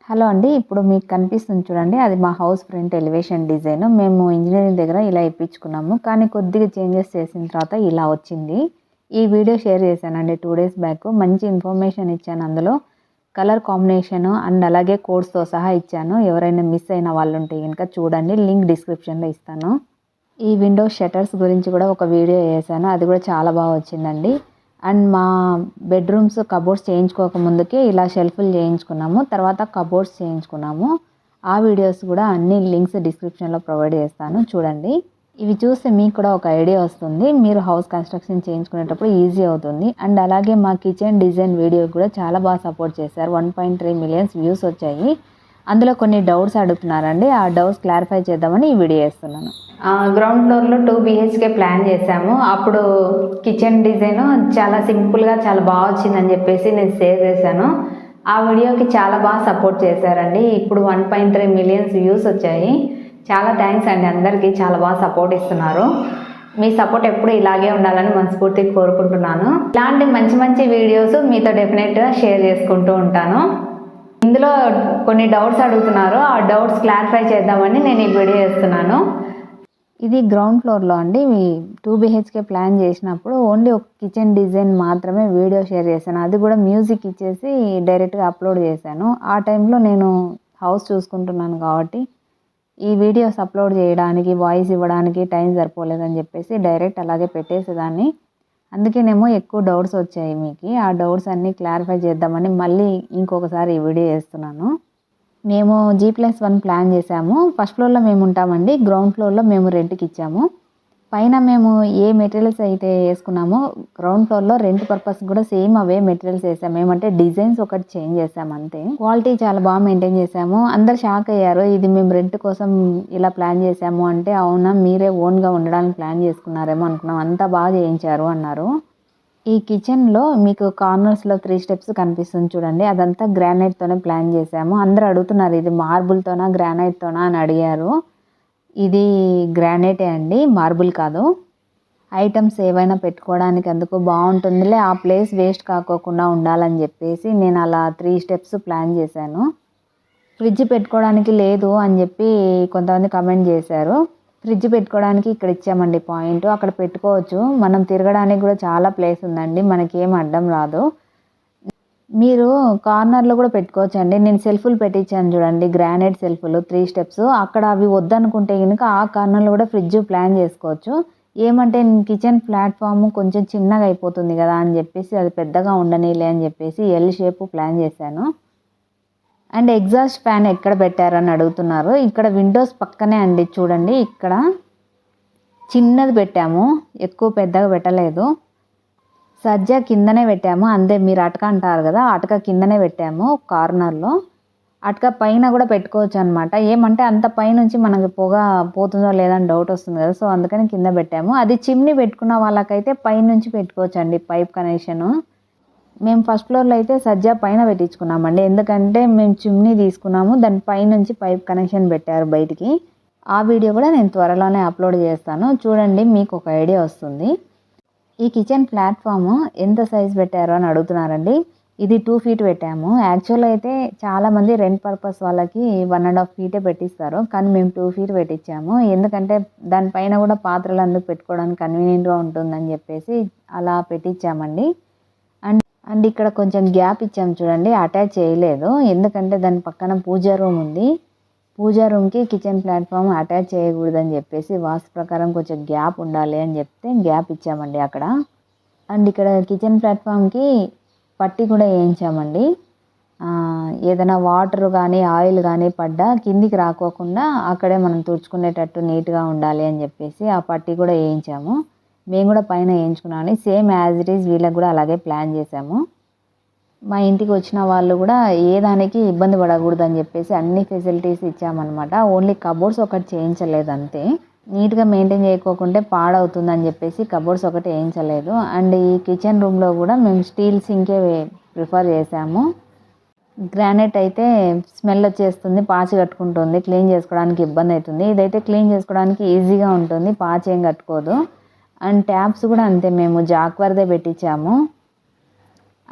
Hello అండి. ఇప్పుడు మీకు కనిపిస్తుంది చూడండి. అది మా హౌస్ ఫ్రంట్ ఎలివేషన్ డిజైన్. మేము ఇంజినీరింగ్ దగ్గర ఇలా ఇప్పించుకున్నాము. కానీ కొద్దిగా చేంజెస్ చేసిన తర్వాత ఇలా వచ్చింది. ఈ వీడియో షేర్ చేశానండి 2 డేస్ బ్యాక్. మంచి ఇన్ఫర్మేషన్ ఇచ్చాను అందులో. కలర్ కాంబినేషన్ అండ్ అలాగే కోడ్స్‌తో సహా ఇచ్చాను. ఎవరైనా మిస్ అయిన వాళ్ళు ఉంటే గనుక చూడండి. లింక్ డిస్క్రిప్షన్‌లో ఇస్తాను. ఈ విండో షట్టర్స్ గురించి కూడా ఒక వీడియో చేశాను. అది కూడా చాలా బాగా వచ్చిందండి. అండ్ మా బెడ్రూమ్స్ కబోర్డ్స్ చేయించుకోక ముందుకే ఇలా షెల్ఫ్లు చేయించుకున్నాము. తర్వాత కబోర్డ్స్ చేయించుకున్నాము. ఆ వీడియోస్ కూడా అన్ని లింక్స్ డిస్క్రిప్షన్లో ప్రొవైడ్ చేస్తాను, చూడండి. ఇవి చూస్తే మీకు కూడా ఒక ఐడియా వస్తుంది. మీరు హౌస్ కన్స్ట్రక్షన్ చేయించుకునేటప్పుడు ఈజీ అవుతుంది. అండ్ అలాగే మా కిచెన్ డిజైన్ వీడియో కూడా చాలా బాగా సపోర్ట్ చేశారు. 1.3 మిలియన్స్ వ్యూస్ వచ్చాయి. అందులో కొన్ని డౌట్స్ అడుగుతున్నారండి. ఆ డౌట్స్ క్లారిఫై చేద్దామని ఈ వీడియో చేస్తున్నాను. గ్రౌండ్ ఫ్లోర్లో 2 BHK ప్లాన్ చేశాము. అప్పుడు కిచెన్ డిజైన్ చాలా సింపుల్గా చాలా బాగా వచ్చిందని చెప్పేసి నేను షేర్ చేశాను. ఆ వీడియోకి చాలా బాగా సపోర్ట్ చేశారండి. ఇప్పుడు 1.3 మిలియన్స్ వ్యూస్ వచ్చాయి. చాలా థ్యాంక్స్ అండి. అందరికీ చాలా బాగా సపోర్ట్ ఇస్తున్నారు. మీ సపోర్ట్ ఎప్పుడు ఇలాగే ఉండాలని మనస్ఫూర్తిగా కోరుకుంటున్నాను. ఇలాంటి మంచి మంచి వీడియోస్ మీతో డెఫినెట్గా షేర్ చేసుకుంటూ ఉంటాను. ఇందులో కొన్ని డౌట్స్ అడుగుతున్నారు. ఆ డౌట్స్ క్లారిఫై చేద్దామని నేను ఈ వీడియో చేస్తున్నాను. ఇది గ్రౌండ్ ఫ్లోర్లో అండి. 2 BHK ప్లాన్ చేసినప్పుడు ఓన్లీ ఒక కిచెన్ డిజైన్ మాత్రమే వీడియో షేర్ చేశాను. అది కూడా మ్యూజిక్ ఇచ్చేసి డైరెక్ట్గా అప్లోడ్ చేశాను. ఆ టైంలో నేను హౌస్ చూసుకుంటున్నాను కాబట్టి ఈ వీడియోస్ అప్లోడ్ చేయడానికి, వాయిస్ ఇవ్వడానికి టైం సరిపోలేదని చెప్పేసి డైరెక్ట్ అలాగే పెట్టేసేదాన్ని. అందుకేనేమో ఎక్కువ డౌట్స్ వచ్చాయి మీకు. ఆ డౌట్స్ అన్నీ క్లారిఫై చేద్దామని మళ్ళీ ఇంకొకసారి ఈ వీడియో చేస్తున్నాను. మేము G+1 ప్లాన్ చేసాము. ఫస్ట్ ఫ్లోర్లో మేము ఉంటామండి. గ్రౌండ్ ఫ్లోర్లో మేము రెంట్కి ఇచ్చాము. పైన మేము ఏ మెటీరియల్స్ అయితే వేసుకున్నామో గ్రౌండ్ ఫ్లోర్లో రెంట్ పర్పస్ కూడా సేమ్ అవే మెటీరియల్స్ వేసాము. ఏమంటే డిజైన్స్ ఒకటి చేంజ్ చేసాము అంతే. క్వాలిటీ చాలా బాగా మెయింటైన్ చేసాము. అందరు షాక్ అయ్యారు. ఇది మేము రెంట్ కోసం ఇలా ప్లాన్ చేసాము అంటే, అవునా మీరే ఓన్గా ఉండడానికి ప్లాన్ చేసుకున్నారేమో అనుకున్నాం, అంతా బాగా చేయించారు అన్నారు. ఈ కిచెన్లో మీకు కార్నర్స్లో 3 స్టెప్స్ కనిపిస్తుంది చూడండి. అదంతా గ్రానైట్తోనే ప్లాన్ చేసాము. అందరూ అడుగుతున్నారు ఇది మార్బుల్తోనా గ్రానైట్తోనా అని అడిగారు. ఇది గ్రానైటే అండి, మార్బుల్ కాదు. ఐటమ్స్ ఏవైనా పెట్టుకోవడానికి అందుకు బాగుంటుందిలే, ఆ ప్లేస్ వేస్ట్ కాకోకుండా ఉండాలని చెప్పేసి నేను అలా 3 స్టెప్స్ ప్లాన్ చేశాను. ఫ్రిడ్జ్ పెట్టుకోవడానికి లేదు అని చెప్పి కొంతమంది కమెంట్ చేశారు. ఫ్రిడ్జ్ పెట్టుకోవడానికి ఇక్కడ ఇచ్చామండి పాయింట్. అక్కడ పెట్టుకోవచ్చు. మనం తిరగడానికి కూడా చాలా ప్లేస్ ఉందండి. మనకేం అడ్డం రాదు. మీరు కార్నర్లో కూడా పెట్టుకోవచ్చండి. నేను సెల్ఫ్లు పెట్టించాను చూడండి, గ్రానైట్ సెల్ఫ్లు 3 స్టెప్స్. అక్కడ అవి వద్దనుకుంటే కనుక ఆ కార్నర్లో కూడా ఫ్రిడ్జ్ ప్లాన్ చేసుకోవచ్చు. ఏమంటే కిచెన్ ప్లాట్ఫామ్ కొంచెం చిన్నగా అయిపోతుంది కదా అని చెప్పేసి అది పెద్దగా ఉండనీలే అని చెప్పేసి ఎల్ షేప్ ప్లాన్ చేశాను. అండ్ ఎగ్జాస్ట్ ఫ్యాన్ ఎక్కడ పెట్టారని అడుగుతున్నారు. ఇక్కడ విండోస్ పక్కనే అండి, చూడండి. ఇక్కడ చిన్నది పెట్టాము, ఎక్కువ పెద్దగా పెట్టలేదు. సజ్జా కిందనే పెట్టాము అంతే. మీరు అటక అంటారు కదా, అటక కిందనే పెట్టాము కార్నర్లో. అటక పైన కూడా పెట్టుకోవచ్చు అనమాట. ఏమంటే అంత పైనుంచి మనకు పొగ పోతుందో లేదని డౌట్ వస్తుంది కదా, సో అందుకని కింద పెట్టాము. అది చిమ్నీ పెట్టుకున్న వాళ్ళకైతే పైనుంచి పెట్టుకోవచ్చు అండి, పైప్ కనెక్షను. మేము ఫస్ట్ ఫ్లోర్లో అయితే సజ్జా పైన పెట్టించుకున్నామండి. ఎందుకంటే మేము చిమ్నీ తీసుకున్నాము, దాని పైనుంచి పైప్ కనెక్షన్ పెట్టారు బయటికి. ఆ వీడియో కూడా నేను త్వరలోనే అప్లోడ్ చేస్తాను, చూడండి, మీకు ఒక ఐడియా వస్తుంది. ఈ కిచెన్ ప్లాట్ఫామ్ ఎంత సైజ్ పెట్టారో అని అడుగుతున్నారండి. ఇది 2 feet పెట్టాము. యాక్చువల్ అయితే చాలామంది రెంట్ పర్పస్ వాళ్ళకి 1.5 feet పెట్టిస్తారు. కానీ మేము 2 feet పెట్టించాము. ఎందుకంటే దానిపైన కూడా పాత్రలు అందుకు పెట్టుకోవడానికి కన్వీనియంట్గా ఉంటుందని చెప్పేసి అలా పెట్టించామండి. అండ్ ఇక్కడ కొంచెం గ్యాప్ ఇచ్చాము చూడండి, అటాచ్ చేయలేదు. ఎందుకంటే దాని పక్కన పూజా రూమ్ ఉంది. పూజా రూమ్కి కిచెన్ ప్లాట్ఫామ్ అటాచ్ చేయకూడదని చెప్పేసి వాస్తు ప్రకారం కొంచెం గ్యాప్ ఉండాలి అని చెప్తే గ్యాప్ ఇచ్చామండి అక్కడ. అండ్ ఇక్కడ కిచెన్ ప్లాట్ఫామ్కి పట్టి కూడా వేయించామండి. ఏదైనా వాటర్ కానీ ఆయిల్ కానీ పడ్డా కిందికి రాకోకుండా అక్కడే మనం తుడుచుకునేటట్టు నీట్గా ఉండాలి అని చెప్పేసి ఆ పట్టి కూడా వేయించాము. మేము కూడా పైన వేయించుకున్నామని సేమ్ యాజ్ ఇట్ ఈజ్ వీళ్ళకి కూడా అలాగే ప్లాన్ చేసాము. మా ఇంటికి వచ్చిన వాళ్ళు కూడా ఏ దానికి ఇబ్బంది పడకూడదు అని చెప్పేసి అన్ని ఫెసిలిటీస్ ఇచ్చామన్నమాట. ఓన్లీ కబోర్డ్స్ ఒకటి చేయించలేదు అంతే. నీట్గా మెయింటైన్ చేయకోకుంటే పాడవుతుందని చెప్పేసి కబోర్డ్స్ ఒకటి వేయించలేదు. అండ్ ఈ కిచెన్ రూమ్లో కూడా మేము స్టీల్ సింకే ప్రిఫర్ చేసాము. గ్రానైట్ అయితే స్మెల్ వచ్చేస్తుంది, పాచి కట్టుకుంటుంది, క్లీన్ చేసుకోవడానికి ఇబ్బంది అవుతుంది. ఇదైతే క్లీన్ చేసుకోవడానికి ఈజీగా ఉంటుంది, పాచి ఏం కట్టుకోదు. అండ్ ట్యాప్స్ కూడా అంతే, మేము జాక్వర్దే పెట్టించాము.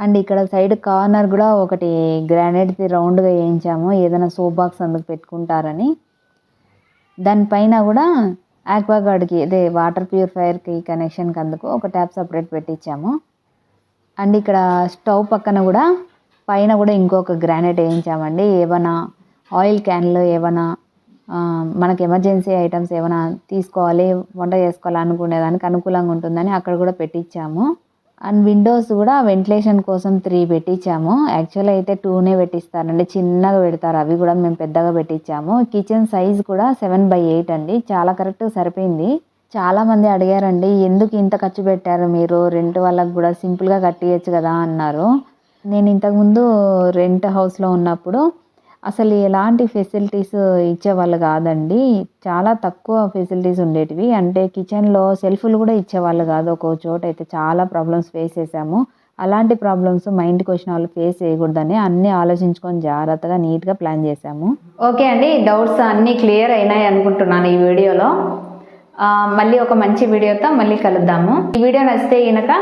అండ్ ఇక్కడ సైడ్ కార్నర్ కూడా ఒకటి గ్రానైట్ది రౌండ్గా వేయించాము, ఏదైనా సోప్ బాక్స్ అందుకు పెట్టుకుంటారని. దానిపైన కూడా ఆక్వాగార్డ్కి అదే వాటర్ ప్యూరిఫైయర్కి కనెక్షన్కి అందుకు ఒక ట్యాప్ సపరేట్ పెట్టించాము. అండ్ ఇక్కడ స్టవ్ పక్కన కూడా పైన కూడా ఇంకొక గ్రానైట్ వేయించామండి. ఏమైనా ఆయిల్ క్యాన్లు ఏమైనా మనకు ఎమర్జెన్సీ ఐటమ్స్ ఏమైనా తీసుకోవాలి, వంట చేసుకోవాలి అనుకునేదానికి అనుకూలంగా ఉంటుందని అక్కడ కూడా పెట్టించాము. అండ్ విండోస్ కూడా వెంటిలేషన్ కోసం 3 పెట్టించాము. యాక్చువల్ అయితే 2నే పెట్టిస్తారండి, చిన్నగా పెడతారు, అవి కూడా మేము పెద్దగా పెట్టించాము. కిచెన్ సైజ్ కూడా 7/8 అండి, చాలా కరెక్ట్ సరిపోయింది. చాలామంది అడిగారండి, ఎందుకు ఇంత ఖర్చు పెట్టారు మీరు, రెంట్ వాళ్ళకి కూడా సింపుల్గా కట్టియచ్చు కదా అన్నారు. నేను ఇంతకుముందు రెంట్ హౌస్లో ఉన్నప్పుడు అసలు ఎలాంటి ఫెసిలిటీస్ ఇచ్చేవాళ్ళు కాదండి, చాలా తక్కువ ఫెసిలిటీస్ ఉండేటివి. అంటే కిచెన్లో సెల్ఫ్లు కూడా ఇచ్చేవాళ్ళు కాదు, ఒక్కో చోట అయితే చాలా ప్రాబ్లమ్స్ ఫేస్ చేసాము. అలాంటి ప్రాబ్లమ్స్ మా ఇంటికి వచ్చిన వాళ్ళు ఫేస్ చేయకూడదని అన్నీ ఆలోచించుకొని జాగ్రత్తగా నీట్గా ప్లాన్ చేశాము. ఓకే అండి, డౌట్స్ అన్నీ క్లియర్ అయినాయి అనుకుంటున్నాను ఈ వీడియోలో. మళ్ళీ ఒక మంచి వీడియోతో మళ్ళీ కలుద్దాము. ఈ వీడియో నచ్చితే కనుక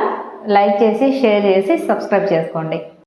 లైక్ చేసి షేర్ చేసి సబ్స్క్రైబ్ చేసుకోండి.